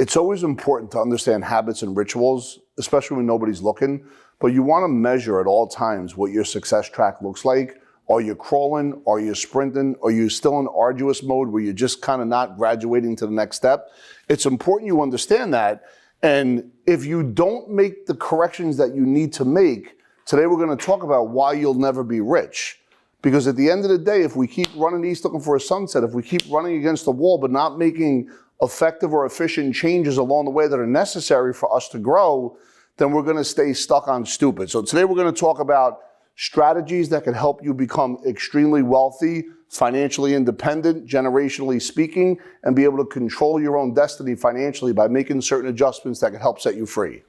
it's always important to understand habits and rituals, especially when nobody's looking, but you want to measure at all times what your success track looks like. Are you crawling? Are you sprinting? Are you still in arduous mode where you're just kind of not graduating to the next step? It's important you understand that. And if you don't make the corrections that you need to make, today we're going to talk about why you'll never be rich. Because at the end of the day, if we keep running east looking for a sunset, if we keep running against the wall but not making effective or efficient changes along the way that are necessary for us to grow, then we're going to stay stuck on stupid. So today we're going to talk about strategies that can help you become extremely wealthy, financially independent, generationally speaking, and be able to control your own destiny financially by making certain adjustments that can help set you free.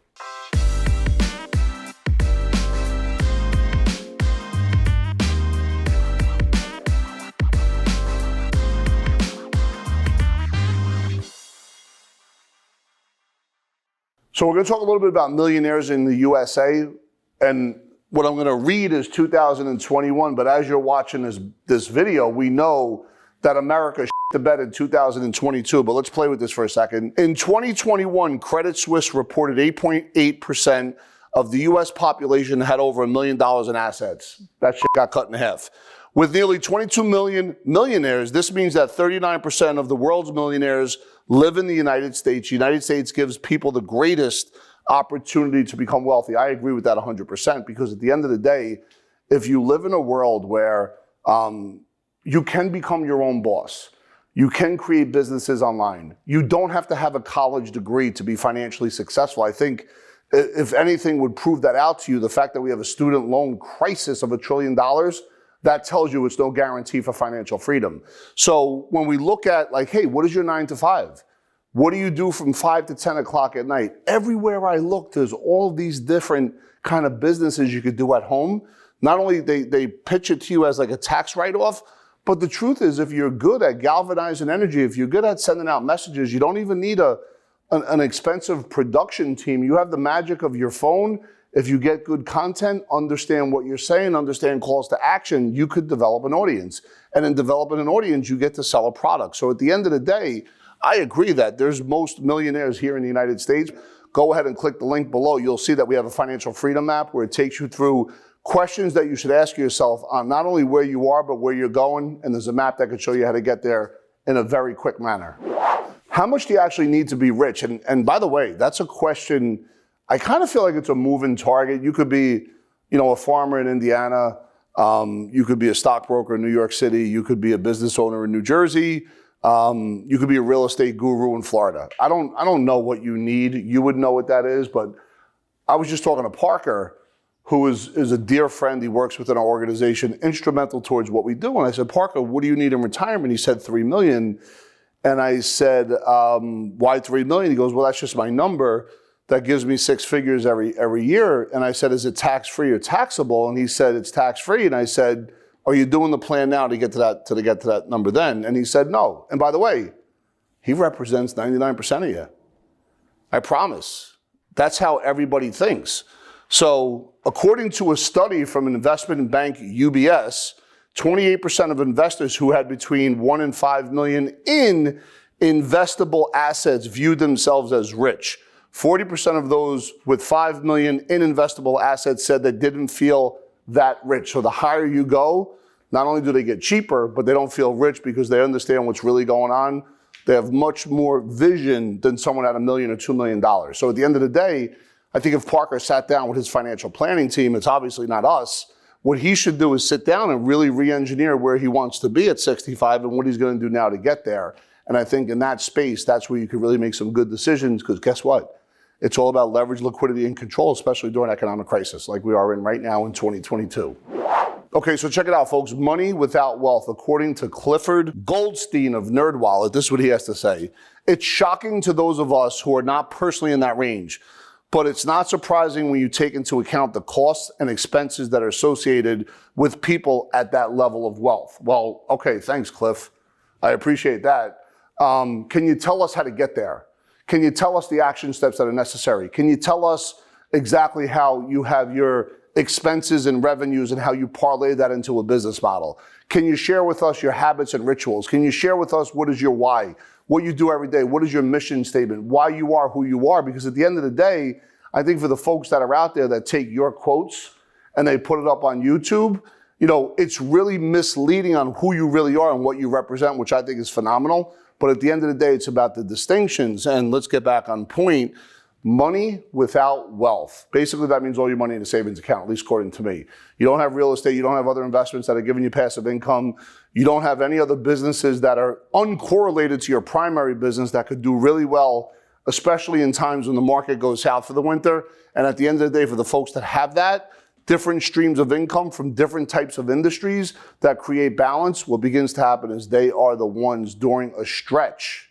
So we're going to talk a little bit about millionaires in the USA, and what I'm going to read is 2021, but as you're watching this video, we know that America shit the bed in 2022, but let's play with this for a second. In 2021, Credit Suisse reported 8.8% of the US population had over $1 million in assets. That shit got cut in half. With nearly 22 million millionaires, this means that 39% of the world's millionaires live in the United States. The United States gives people the greatest opportunity to become wealthy. I agree with that 100%, because at the end of the day, if you live in a world where you can become your own boss, you can create businesses online, you don't have to have a college degree to be financially successful. I think if anything would prove that out to you, the fact that we have a student loan crisis of $1 trillion, that tells you it's no guarantee for financial freedom. So when we look at like, hey, what is your 9 to 5? What do you do from 5 to 10 o'clock at night? Everywhere I look, there's all of these different kind of businesses you could do at home. Not only they pitch it to you as like a tax write-off, but the truth is if you're good at galvanizing energy, if you're good at sending out messages, you don't even need an expensive production team. You have the magic of your phone. If you get good content, understand what you're saying, understand calls to action, you could develop an audience. And in developing an audience, you get to sell a product. So at the end of the day, I agree that there's most millionaires here in the United States. Go ahead and click the link below. You'll see that we have a financial freedom map where it takes you through questions that you should ask yourself on not only where you are, but where you're going. And there's a map that could show you how to get there in a very quick manner. How much do you actually need to be rich? And by the way, that's a question, I kind of feel like it's a moving target. You could be, a farmer in Indiana. You could be a stockbroker in New York City. You could be a business owner in New Jersey. You could be a real estate guru in Florida. I don't know what you need. You would know what that is, but I was just talking to Parker, who is a dear friend. He works within our organization, instrumental towards what we do. And I said, Parker, what do you need in retirement? He said $3 million. And I said, why $3 million? He goes, well, that's just my number. That gives me 6 figures every year. And I said, is it tax-free or taxable? And he said, it's tax-free. And I said, are you doing the plan now to get to that number then? And he said, no. And by the way, he represents 99% of you. I promise. That's how everybody thinks. So according to a study from an investment bank, UBS, 28% of investors who had between 1 and 5 million in investable assets viewed themselves as rich. 40% of those with 5 million in investable assets said they didn't feel that rich. So the higher you go, not only do they get cheaper, but they don't feel rich because they understand what's really going on. They have much more vision than someone at $1 million or $2 million. So at the end of the day, I think if Parker sat down with his financial planning team, it's obviously not us. What he should do is sit down and really re-engineer where he wants to be at 65 and what he's going to do now to get there. And I think in that space, that's where you can really make some good decisions, because guess what? It's all about leverage, liquidity, and control, especially during economic crisis like we are in right now in 2022. Okay, so check it out, folks. Money without wealth, according to Clifford Goldstein of NerdWallet, this is what he has to say. It's shocking to those of us who are not personally in that range, but it's not surprising when you take into account the costs and expenses that are associated with people at that level of wealth. Well, okay, thanks, Cliff. I appreciate that. Can you tell us how to get there? Can you tell us the action steps that are necessary? Can you tell us exactly how you have your expenses and revenues and how you parlay that into a business model? Can you share with us your habits and rituals? Can you share with us what is your why? what you do every day. What is your mission statement? Why you are who you are? Because at the end of the day, I think for the folks that are out there that take your quotes and they put it up on YouTube, you know, it's really misleading on who you really are and what you represent, which I think is phenomenal. But at the end of the day, it's about the distinctions. And let's get back on point. Money without wealth. Basically, that means all your money in a savings account, at least according to me. You don't have real estate. You don't have other investments that are giving you passive income. You don't have any other businesses that are uncorrelated to your primary business that could do really well, especially in times when the market goes south for the winter. And at the end of the day, for the folks that have that, different streams of income from different types of industries that create balance, what begins to happen is they are the ones during a stretch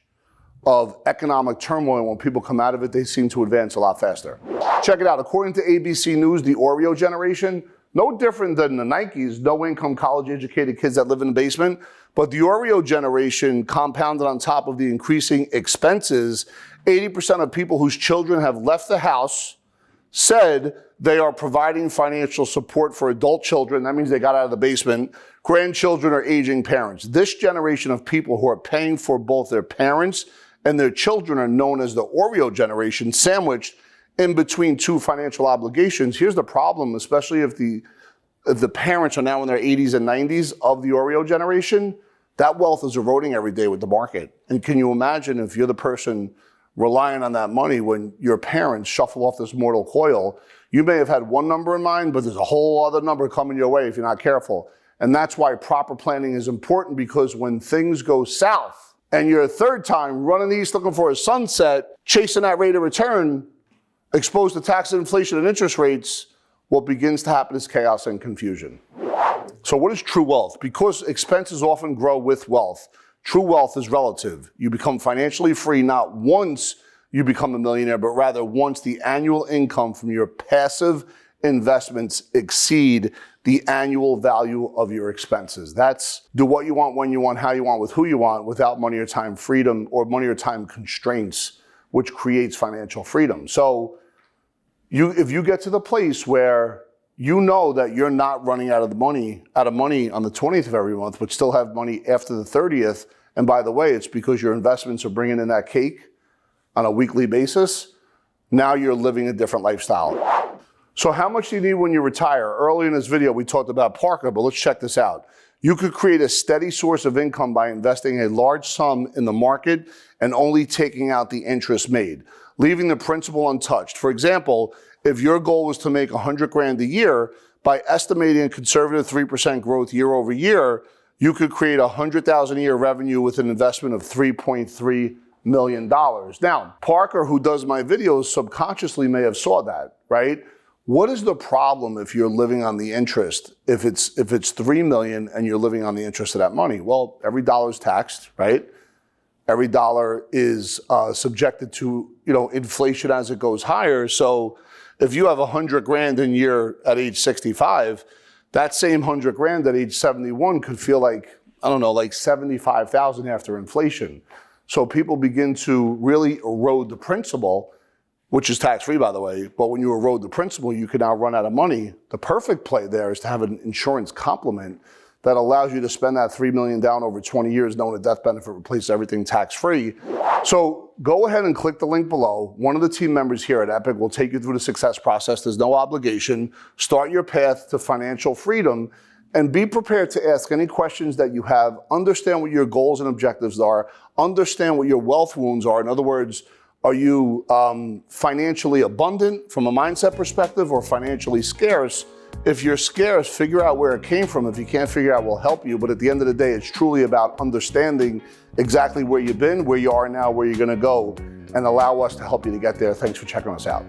of economic turmoil. When people come out of it, they seem to advance a lot faster. Check it out. According to ABC News, the Oreo Generation, no different than the Nikes, no-income, college-educated kids that live in the basement, but the Oreo Generation compounded on top of the increasing expenses. 80% of people whose children have left the house said they are providing financial support for adult children. That means they got out of the basement. Grandchildren or aging parents. This generation of people who are paying for both their parents and their children are known as the Oreo Generation, sandwiched in between two financial obligations. Here's the problem, especially if the parents are now in their 80s and 90s of the Oreo Generation, that wealth is eroding every day with the market. And can you imagine if you're the person relying on that money when your parents shuffle off this mortal coil? You may have had one number in mind, but there's a whole other number coming your way if you're not careful. And that's why proper planning is important, because when things go south and you're a third time running east looking for a sunset, chasing that rate of return, exposed to taxes, inflation, and interest rates, what begins to happen is chaos and confusion. So what is true wealth? Because expenses often grow with wealth, true wealth is relative. You become financially free not once you become a millionaire, but rather once the annual income from your passive investments exceed the annual value of your expenses. That's do what you want, when you want, how you want, with who you want, without money or time freedom or money or time constraints, which creates financial freedom. So if you get to the place where you know that you're not running out of money on the 20th of every month, but still have money after the 30th, and by the way, it's because your investments are bringing in that cake on a weekly basis, now you're living a different lifestyle. So how much do you need when you retire? Early in this video, we talked about Parker, but let's check this out. You could create a steady source of income by investing a large sum in the market and only taking out the interest made, leaving the principal untouched. For example, if your goal was to make 100 grand a year, by estimating a conservative 3% growth year over year, you could create 100,000 a year revenue with an investment of $3.3 million. Now, Parker, who does my videos, subconsciously may have saw that, right? What is the problem if you're living on the interest? If it's $3 million and you're living on the interest of that money? Well, every dollar is taxed, right? Every dollar is subjected to, inflation as it goes higher. So if you have 100 grand in year at age 65, that same 100 grand at age 71 could feel like, like 75,000 after inflation. So people begin to really erode the principal, which is tax-free, by the way. But when you erode the principal, you can now run out of money. The perfect play there is to have an insurance complement that allows you to spend that $3 million down over 20 years, knowing a death benefit replaces everything tax-free. So go ahead and click the link below. One of the team members here at Epic will take you through the success process. There's no obligation. Start your path to financial freedom and be prepared to ask any questions that you have. Understand what your goals and objectives are. Understand what your wealth wounds are. In other words, are you financially abundant from a mindset perspective or financially scarce? If you're scarce, figure out where it came from. If you can't figure out, we'll help you. But at the end of the day, it's truly about understanding exactly where you've been, where you are now, where you're going to go, and allow us to help you to get there. Thanks for checking us out.